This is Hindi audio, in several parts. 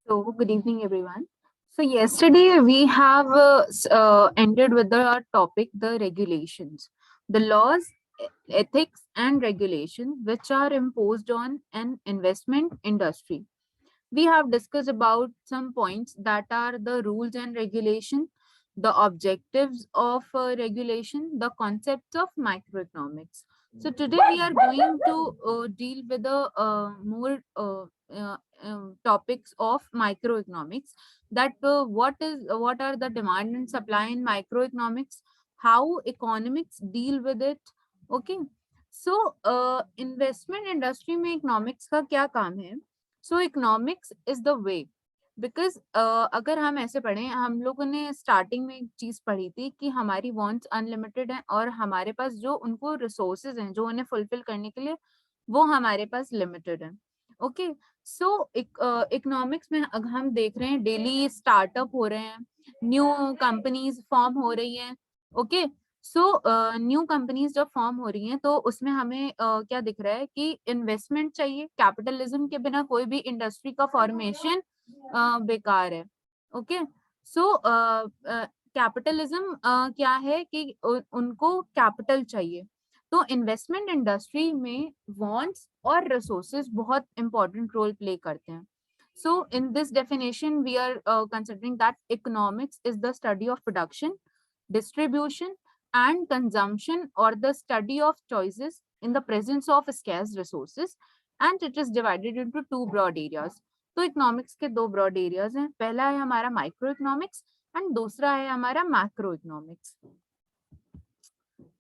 So, good evening, everyone. So, yesterday we have ended with the topic the regulations, the laws, ethics, and regulations which are imposed on an investment industry. We have discussed about some points that are the rules and regulation, the objectives of regulation, the concepts of microeconomics. So today we are going to deal with the more topics of microeconomics. That what are the demand and supply in microeconomics, how economics deal with it. Okay, so investment industry में economics का क्या काम है? So economics is the way because अगर हम ऐसे पढ़ें, हम लोगों ने स्टार्टिंग में एक चीज पढ़ी थी कि हमारी वांट्स अनलिमिटेड हैं और हमारे पास जो उनको रिसोर्सेज हैं जो उन्हें फुलफिल करने के लिए वो हमारे पास लिमिटेड है. ओके, सो इकोनॉमिक्स में अगर हम देख रहे हैं डेली स्टार्टअप हो रहे हैं, न्यू कंपनीज फॉर्म हो रही हैं. ओके, सो न्यू कंपनीज जब फॉर्म हो रही हैं तो उसमें हमें क्या दिख रहा है कि इन्वेस्टमेंट चाहिए. कैपिटलिज्म के बिना कोई भी इंडस्ट्री का फॉर्मेशन बेकार है. ओके, सो कैपिटलिज्म क्या है कि उनको कैपिटल चाहिए. तो इन्वेस्टमेंट इंडस्ट्री में वांट्स और रिसोर्सेज बहुत इंपॉर्टेंट रोल प्ले करते हैं. So in this definition, we are considering that economics is the study of production, distribution, and consumption, or the study of choices in the presence of scarce resources, and it is divided into two broad areas. तो इकोनॉमिक्स के दो ब्रॉड एरियाज हैं. पहला है हमारा माइक्रो इकोनॉमिक्स एंड दूसरा है हमारा मैक्रो इकोनॉमिक्स.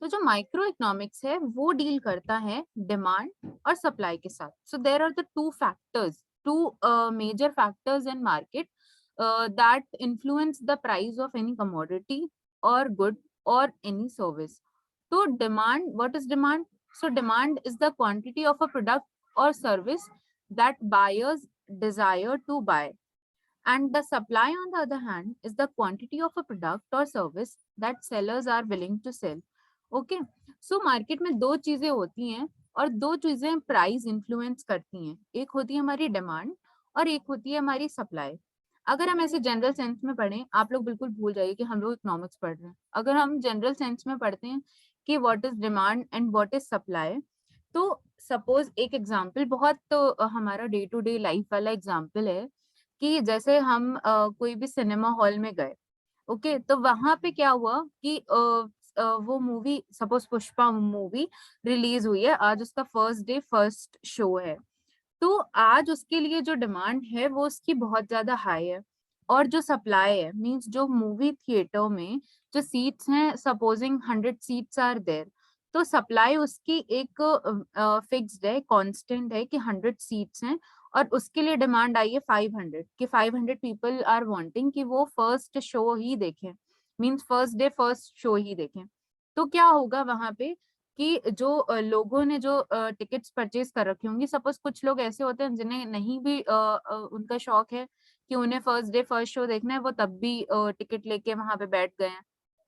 तो जो माइक्रो इकोनॉमिक्स है वो डील करता है डिमांड और सप्लाई के साथ. So there are the two factors, two major factors in market that influence the price of any commodity or good or any service. So demand, what is demand? So demand is the quantity of a product or service that buyers desire to buy, and the supply on the other hand is the quantity of a product or service that sellers are willing to sell. Okay, so market में दो चीजें होती हैं और दो चीजें प्राइस इन्फ्लुएंस करती हैं. एक होती है हमारी डिमांड और एक होती है हमारी सप्लाई. अगर हम ऐसे जनरल सेंस में पढ़ें, आप लोग बिल्कुल भूल जाइए कि हम लोग इकोनॉमिक्स पढ़ रहे हैं. अगर हम जनरल सेंस में पढ़ते हैं कि what is demand and what is supply, तो सपोज एक एग्जांपल, बहुत तो हमारा डे टू डे लाइफ वाला एग्जांपल है कि जैसे हम कोई भी सिनेमा हॉल में गए. ओके, तो वहां पे क्या हुआ कि वो movie, suppose Pushpa movie release हुई है आज, उसका फर्स्ट डे फर्स्ट शो है. तो आज उसके लिए जो डिमांड है वो उसकी बहुत ज्यादा हाई है, और जो सप्लाई है मींस जो मूवी थिएटर में जो सीट्स हैं, सपोजिंग 100 सीट्स आर देयर, तो सप्लाई उसकी एक फिक्स्ड है, कांस्टेंट है कि 100 सीट्स हैं, और उसके लिए डिमांड आई है 500 कि 500 पीपल आर वांटिंग कि वो फर्स्ट शो ही देखें, means first day first show ही देखें. तो क्या होगा वहां पे कि जो लोगों ने जो टिकट्स परचेज कर रखी होंगी, सपोज कुछ लोग ऐसे होते हैं जिन्हें नहीं भी उनका शौक है कि उन्हें फर्स्ट डे फर्स्ट शो देखना है, वो तब भी टिकट लेके वहां पे बैठ गए हैं.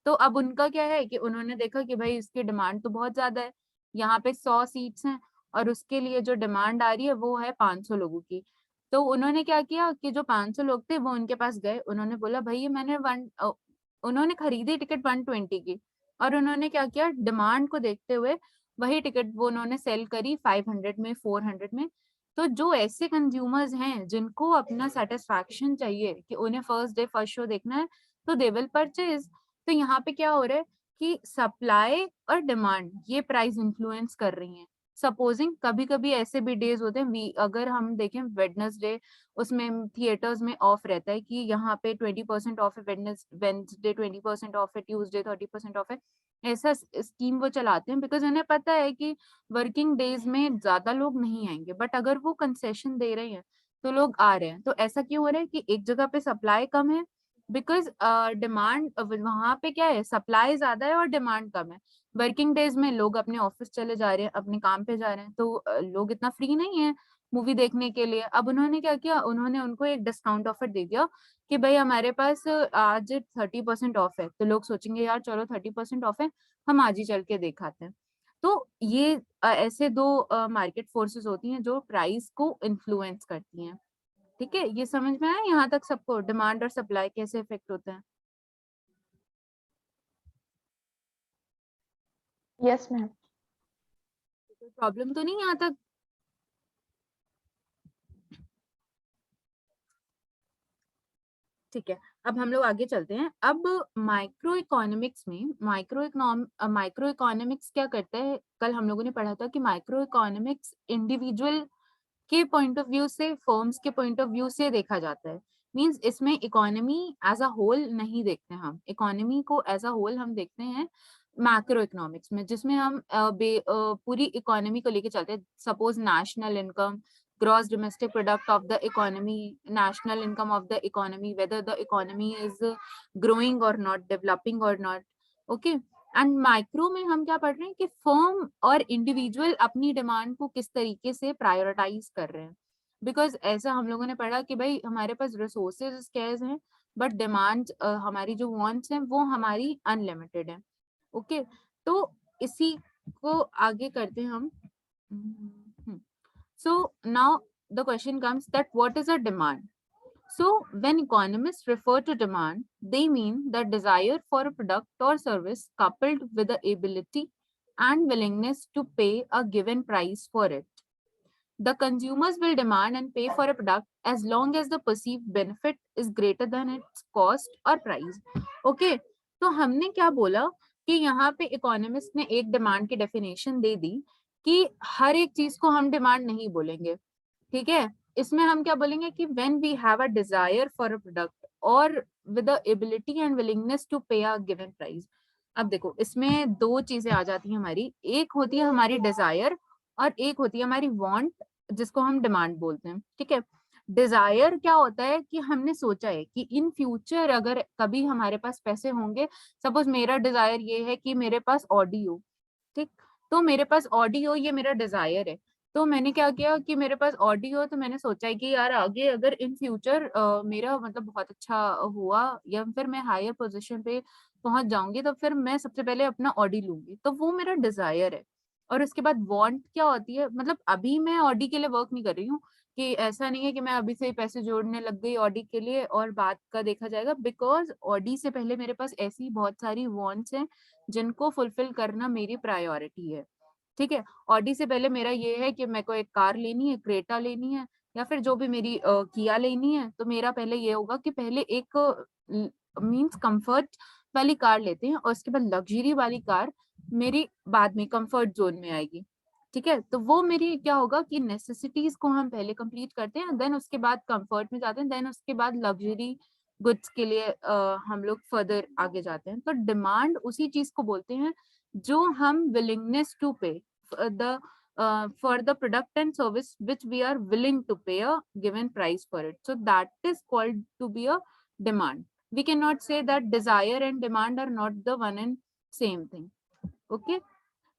तो अब उनका क्या है कि उन्होंने देखा कि भाई इसकी डिमांड तो बहुत ज्यादा है, यहाँ पे 100 सीट्स हैं और उसके लिए जो डिमांड आ रही है वो है 500 लोगों की. तो उन्होंने क्या किया कि जो 500 लोग थे वो उनके पास गए, उन्होंने बोला भाई ये मैंने उन्होंने खरीदी टिकट 120 की, और उन्होंने क्या किया, डिमांड को देखते हुए वही टिकट वो उन्होंने सेल करी 500 में, 400 में. तो जो ऐसे कंज्यूमर्स हैं जिनको अपना सेटिस्फैक्शन चाहिए कि उन्हें फर्स्ट डे फर्स्ट शो देखना है, तो दे विल परचेज. तो यहाँ पे क्या हो रहा है कि सप्लाई और डिमांड ये प्राइस इन्फ्लुएंस कर रही हैं. सपोजिंग कभी कभी ऐसे भी डेज होते हैं, अगर हम देखें वेडनेसडे, उसमें थिएटर्स में ऑफ रहता है कि यहाँ पे 20% ऑफ है, वेडनेसडे 20% ऑफ है, ट्यूसडे 30% ऑफ है. ऐसा स्कीम वो चलाते हैं बिकॉज उन्हें पता है कि वर्किंग डेज में ज्यादा लोग नहीं आएंगे, बट अगर वो कंसेशन दे रहे हैं तो लोग आ रहे हैं. तो ऐसा क्यों हो रहा है कि एक जगह पे सप्लाई कम है बिकॉज डिमांड वहां पे क्या है, सप्लाई ज्यादा है और डिमांड कम है. वर्किंग डेज में लोग अपने ऑफिस चले जा रहे हैं, अपने काम पे जा रहे हैं, तो लोग इतना फ्री नहीं है मूवी देखने के लिए. अब उन्होंने क्या किया, उन्होंने उनको एक डिस्काउंट ऑफर दे दिया कि भाई हमारे पास आज 30% ऑफ है. तो लोग सोचेंगे यार चलो 30% ऑफ है, हम आज ही चल के दिखाते हैं. तो ये ऐसे दो मार्केट फोर्सेस होती हैं जो प्राइस को इन्फ्लुएंस करती हैं. ठीक है, ये समझ में आया यहाँ तक सबको, डिमांड और सप्लाई कैसे इफेक्ट होते हैं? Yes ma'am. कोई प्रॉब्लम तो नहीं यहाँ तक? ठीक है, अब हम लोग आगे चलते हैं। अब माइक्रो इकोनॉमिक्स में माइक्रो इकोनॉमिक्स क्या करता है? कल हम लोगों ने पढ़ा था कि माइक्रो इकोनॉमिक्स इंडिविजुअल के पॉइंट ऑफ व्यू से, फर्म्स के पॉइंट ऑफ व्यू से देखा जाता है। मींस इसमें इकोनॉमी एज अ होल नहीं देखते हम, इकोनॉमी को एज अ होल हम देखते हैं मैक्रो इकोनॉमिक्स में, जिसमें हम पूरी इकोनॉमी को लेके चलते हैं। Suppose national income, gross domestic product of the economy, national income of the economy, whether the economy is growing or not, developing or not. Okay, and micro में हम क्या पढ़ रहे हैं कि फर्म और इंडिविजुअल अपनी डिमांड को किस तरीके से प्रायोरिटाइज कर रहे हैं। बिकॉज ऐसा हम लोगों ने पढ़ा कि भाई हमारे पास रिसोर्सेज स्केर्स हैं, बट डिमांड हमारी जो वांट्स हैं वो हमारी अनलिमिटेड है। ओके, तो इसी को आगे करते हैं हम। So now the question comes that what is a demand? So when economists refer to demand, they mean the desire for a product or service coupled with the ability and willingness to pay a given price for it. The consumers will demand and pay for a product as long as the perceived benefit is greater than its cost or price. Okay, तो हमने क्या बोला कि यहाँ पे इकोनॉमिस्ट ने एक डिमांड की डेफिनेशन दे दी कि हर एक चीज को हम डिमांड नहीं बोलेंगे, ठीक है। इसमें हम क्या बोलेंगे कि when we have a desire for a product or with the ability and willingness to pay a given price। अब देखो इसमें दो चीजें आ जाती हैं हमारी, एक होती है हमारी डिजायर और एक होती है हमारी वांट, जिसको हम डिमांड बोलते हैं, ठीक है। डिजायर क्या होता है कि हमने सोचा है कि इन फ्यूचर अगर कभी हमारे पास पैसे होंगे, सपोज मेरा डिजायर ये है कि मेरे पास ऑडी हो, ठीक, तो मेरे पास ऑडी हो, ये मेरा डिजायर है। तो मैंने क्या किया कि मेरे पास ऑडी हो, तो मैंने सोचा है कि यार आगे अगर इन फ्यूचर मेरा मतलब बहुत अच्छा हुआ या फिर मैं हायर पोजीशन पे पहुंच जाऊंगी, तो फिर मैं सबसे पहले अपना ऑडी लूंगी, तो वो मेरा डिजायर है। और उसके बाद वांट क्या होती है, मतलब अभी मैं ऑडी के लिए वर्क नहीं कर रही हूँ, कि ऐसा नहीं है कि मैं अभी से ही पैसे जोड़ने लग गई ऑडी के लिए और बात का देखा जाएगा, बिकॉज ऑडी से पहले मेरे पास ऐसी बहुत सारी वांट्स हैं जिनको फुलफिल करना मेरी प्रायोरिटी है, ठीक है। ऑडी से पहले मेरा ये है कि मेरे को एक कार लेनी है, क्रेटा लेनी है, या फिर जो भी मेरी किया लेनी है, तो मेरा पहले ये होगा कि पहले एक मींस कंफर्ट वाली कार लेते हैं और उसके बाद लग्जरी वाली कार मेरी बाद में कंफर्ट जोन में आएगी, ठीक है। तो वो मेरी क्या होगा कि नेसेसिटीज को हम पहले कंप्लीट करते हैं, देन उसके बाद कंफर्ट में जाते हैं, देन उसके बाद लग्जरी गुड्स के लिए हम लोग फर्दर आगे जाते हैं। तो डिमांड उसी चीज को बोलते हैं जो हम विलिंगनेस टू पे the for the product and service which we are willing to pay a given price for it, so that is called to be a demand. We cannot say that desire and demand are not the one and same thing, okay।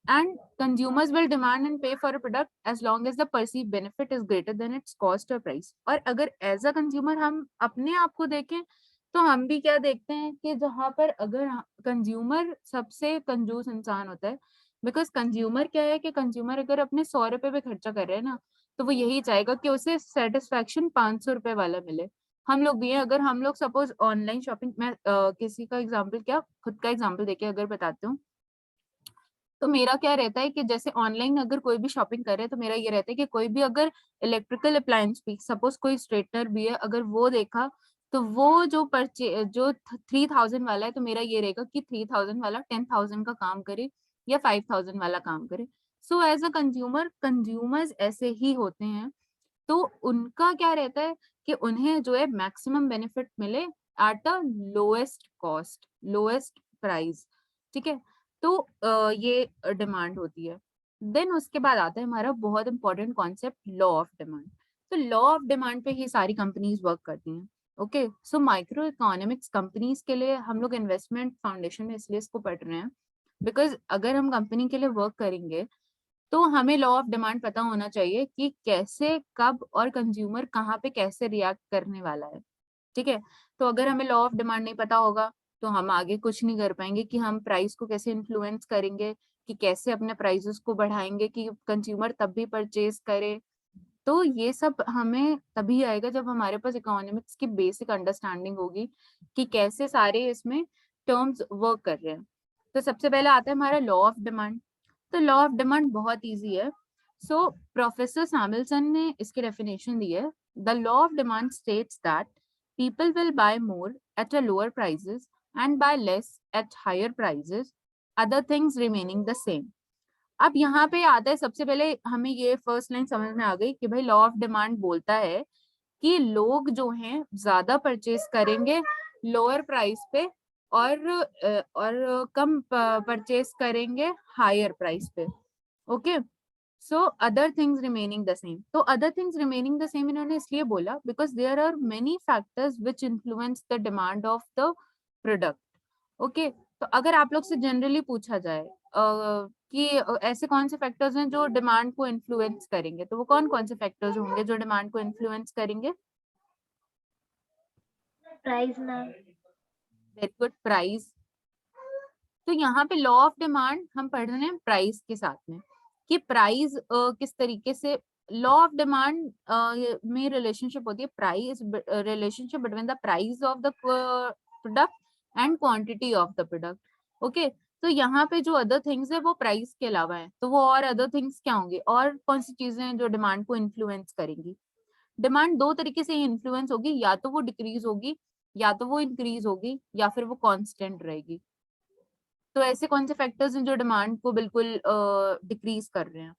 And consumers will demand and pay for a product as long as the perceived benefit is greater than its cost or price। और अगर एज अ कंज्यूमर हम अपने आप को देखें, तो हम भी क्या देखते हैं कि जहां पर अगर कंज्यूमर सबसे कंजूस इंसान होता है, बिकॉज कंज्यूमर क्या है कि कंज्यूमर अगर अपने 100 रुपए पे खर्चा कर रहे हैं ना, तो वो यही चाहेगा कि उसे सेटिस्फेक्शन 500 रुपए वाला मिले। हम लोग भी हैं, अगर हम लोग सपोज ऑनलाइन शॉपिंग में किसी का एग्जाम्पल क्या, खुद का एग्जाम्पल देके अगर बताती हूँ, तो मेरा क्या रहता है कि जैसे ऑनलाइन अगर कोई भी शॉपिंग करे, तो मेरा ये रहता है कि कोई भी अगर इलेक्ट्रिकल अप्लायंस भी, सपोज कोई स्ट्रेटनर भी है, अगर वो देखा, तो वो जो 3000 वाला है, तो मेरा ये रहेगा कि 3000 वाला 10,000 का काम करे या 5000 वाला काम करे। So as a consumer, consumers ऐसे ही होते हैं। तो उनका क्या रहता है कि उन्हें जो है मैक्सिमम बेनिफिट मिले at a lowest cost, lowest price, ठीक है। तो ये डिमांड होती है। देन उसके बाद आता है हमारा बहुत important concept, law of demand. तो लॉ ऑफ डिमांड पे ही सारी कंपनीज वर्क करती हैं। Okay, so micro economics companies के लिए हम लोग इन्वेस्टमेंट फाउंडेशन में इसलिए इसको पढ़ रहे हैं, बिकॉज अगर हम कंपनी के लिए वर्क करेंगे, तो हमें लॉ ऑफ डिमांड पता होना चाहिए कि कैसे, कब और कंज्यूमर कहाँ पे कैसे रिएक्ट करने वाला है, ठीक है। तो अगर हमें लॉ ऑफ डिमांड नहीं पता होगा, तो हम आगे कुछ नहीं कर पाएंगे कि हम प्राइस को कैसे इन्फ्लुएंस करेंगे, कि कैसे अपने प्राइसेस को बढ़ाएंगे कि कंज्यूमर तब भी परचेज करे। तो ये सब हमें तभी आएगा जब हमारे पास इकोनॉमिक्स की बेसिक अंडरस्टैंडिंग होगी कि कैसे सारे इसमें टर्म्स वर्क कर रहे हैं। तो सबसे पहले आता है हमारा लॉ ऑफ डिमांड। तो लॉ ऑफ डिमांड बहुत इजी है। सो प्रोफेसर सैमुअलसन ने इसकी डेफिनेशन दी है। The law of demand states that people will buy more at a lower prices and buy less at higher prices, other things remaining the same. अब यहाँ पे आता है, सबसे पहले हमें ये फर्स्ट लाइन समझ में आ गई कि भाई लॉ ऑफ डिमांड बोलता है कि लोग जो हैं ज्यादा परचेज करेंगे लोअर प्राइस पे और कम परचेज करेंगे हायर प्राइस पे। Okay, so other things remaining the same. तो other things remaining the same इन्होंने इसलिए बोला because there are many factors which influence the demand of the product. Okay, तो अगर आप लोग से जनरली पूछा जाए कि ऐसे कौन से फैक्टर्स हैं जो डिमांड को इन्फ्लुएंस करेंगे, तो वो कौन कौन से फैक्टर्स होंगे जो डिमांड को इन्फ्लुएंस करेंगे? Price ma'am. Very good, price. तो यहाँ पे लॉ ऑफ डिमांड हम पढ़ रहे हैं प्राइस के साथ में कि प्राइस किस तरीके से लॉ ऑफ डिमांड में रिलेशनशिप होती है, price relationship between the price of the product and quantity of the product. Okay, तो यहाँ पे जो अदर थिंग्स है वो प्राइस के अलावा है, तो वो और अदर थिंग्स क्या होंगे और कौन सी चीजें हैं जो डिमांड को इन्फ्लुएंस करेंगी? डिमांड दो तरीके से इन्फ्लुएंस होगी, या तो वो डिक्रीज होगी या तो वो इंक्रीज होगी या फिर वो कांस्टेंट रहेगी। तो ऐसे कौन से फैक्टर्स हैं जो डिमांड को बिल्कुल डिक्रीज कर रहे हैं?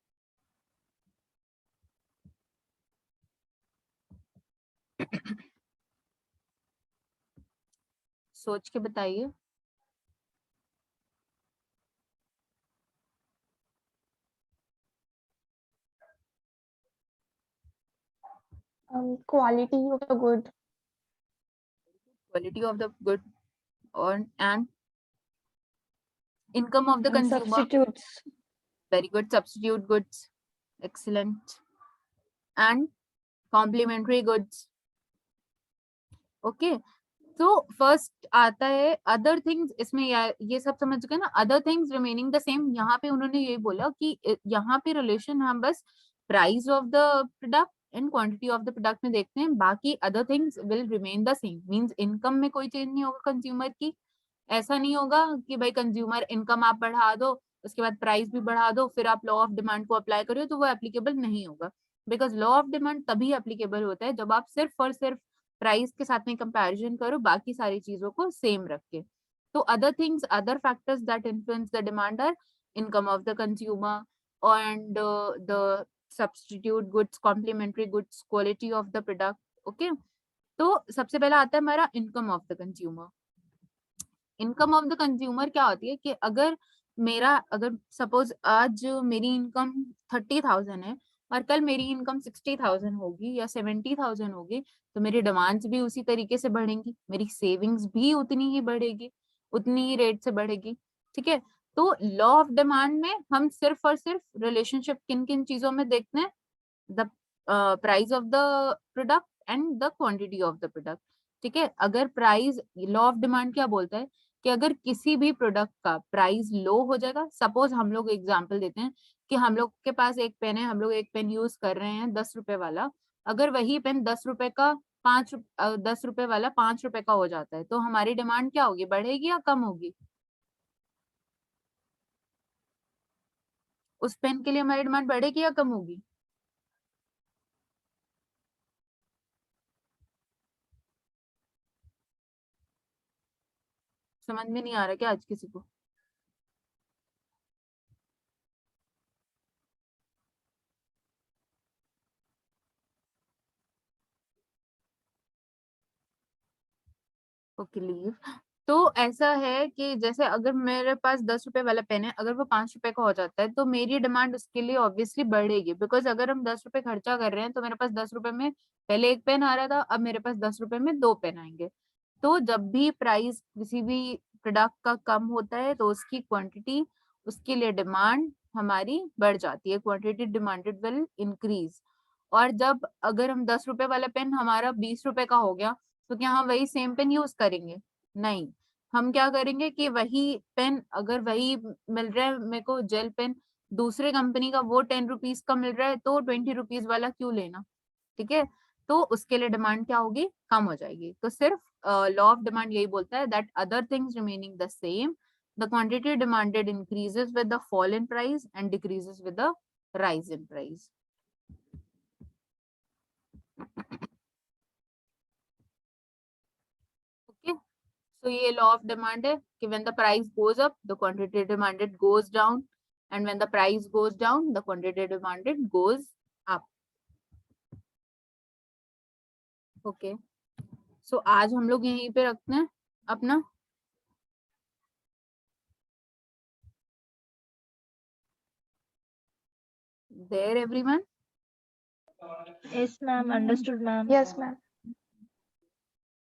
सोच के बताइए। Quality of the good. Quality of the good और and income of the consumer. Substitutes. Very good, substitute goods, excellent. And complementary goods. Okay, तो फर्स्ट आता है अदर थिंग्स। इसमें ये सब समझ गए ना, other things remaining the same. यहाँ पे उन्होंने ये बोला कि यहाँ पे रिलेशन हम बस price of the product and quantity of the product में देखते हैं, बाकी other things will remain the same. Means income में कोई चेंज नहीं होगा कंज्यूमर की। ऐसा नहीं होगा कि भाई कंज्यूमर इनकम आप बढ़ा दो उसके बाद प्राइस भी बढ़ा दो फिर आप लॉ ऑफ डिमांड को अप्लाई करो, तो वो एप्लीकेबल नहीं होगा। बिकॉज लॉ ऑफ डिमांड तभी एप्लीकेबल होता है जब आप सिर्फ और सिर्फ प्राइस के साथ में कंपैरिजन करो बाकी सारी चीजों को सेम रख के। तो other things, other factors that influence the demand are income of the consumer and the substitute goods, complementary goods, quality of the product. Okay, तो सबसे पहला आता है हमारा income of the consumer. Income of the consumer क्या होती है कि अगर सपोज आज मेरी इनकम 30,000 है और कल मेरी इनकम 60,000 होगी या 70,000 होगी, तो मेरी डिमांड्स भी उसी तरीके से बढ़ेंगी, मेरी सेविंग्स भी उतनी ही बढ़ेगी, उतनी ही रेट से बढ़ेगी। ठीक है, तो लॉ ऑफ डिमांड में हम सिर्फ और सिर्फ रिलेशनशिप किन किन चीजों में देखते हैं? The price of the product and the quantity of the product. ठीक है, अगर प्राइस, लॉ ऑफ डिमांड क्या बोलता है कि अगर किसी भी प्रोडक्ट का प्राइस लो हो जाएगा, सपोज हम लोग एग्जांपल देते हैं कि हम लोग के पास एक पेन है, हम लोग एक पेन यूज कर रहे हैं 10 रुपए वाला, अगर वही पेन 10 रुपए का 10 रुपए वाला 5 रुपए का हो जाता है, तो हमारी डिमांड क्या होगी, बढ़ेगी या कम होगी? उस पेन के लिए हमारी डिमांड बढ़ेगी या कम होगी? समझ में नहीं आ रहा क्या आज किसी को? Okay, leave. तो ऐसा है कि जैसे अगर मेरे पास 10 रुपए वाला पेन है, अगर वो 5 रुपए का हो जाता है तो मेरी डिमांड उसके लिए ऑब्वियसली बढ़ेगी, बिकॉज अगर हम 10 रुपए खर्चा कर रहे हैं तो मेरे पास 10 रुपए में पहले एक पेन आ रहा था, अब मेरे पास 10 रुपए में दो पेन आएंगे। तो जब भी प्राइस किसी भी प्रोडक्ट का कम होता है तो उसकी क्वांटिटी, उसके लिए डिमांड हमारी बढ़ जाती है, क्वांटिटी डिमांडेड विल इंक्रीज। और जब अगर हम 10 रुपए वाला पेन हमारा 20 रुपए का हो गया, तो क्या हम वही सेम पेन यूज करेंगे? नहीं, हम क्या करेंगे कि वही पेन, अगर वही मिल रहा है मेरे को जेल पेन दूसरे कंपनी का वो 10 रुपीज का मिल रहा है तो 20 रुपीज वाला क्यों लेना, ठीक है। तो उसके लिए डिमांड क्या होगी, कम हो जाएगी। तो सिर्फ लॉ ऑफ डिमांड यही बोलता है that other things remaining the same, the quantity demanded increases with the fall in price and decreases with the rise in price. Okay, so ये लॉ ऑफ डिमांड है कि when the price goes up the quantity demanded goes down, and when the price goes down the quantity demanded goes up. Okay, so आज हम लोग यहीं पे रखते हैं अपना। There everyone? Yes, ma'am. Understood, ma'am. Yes, ma'am.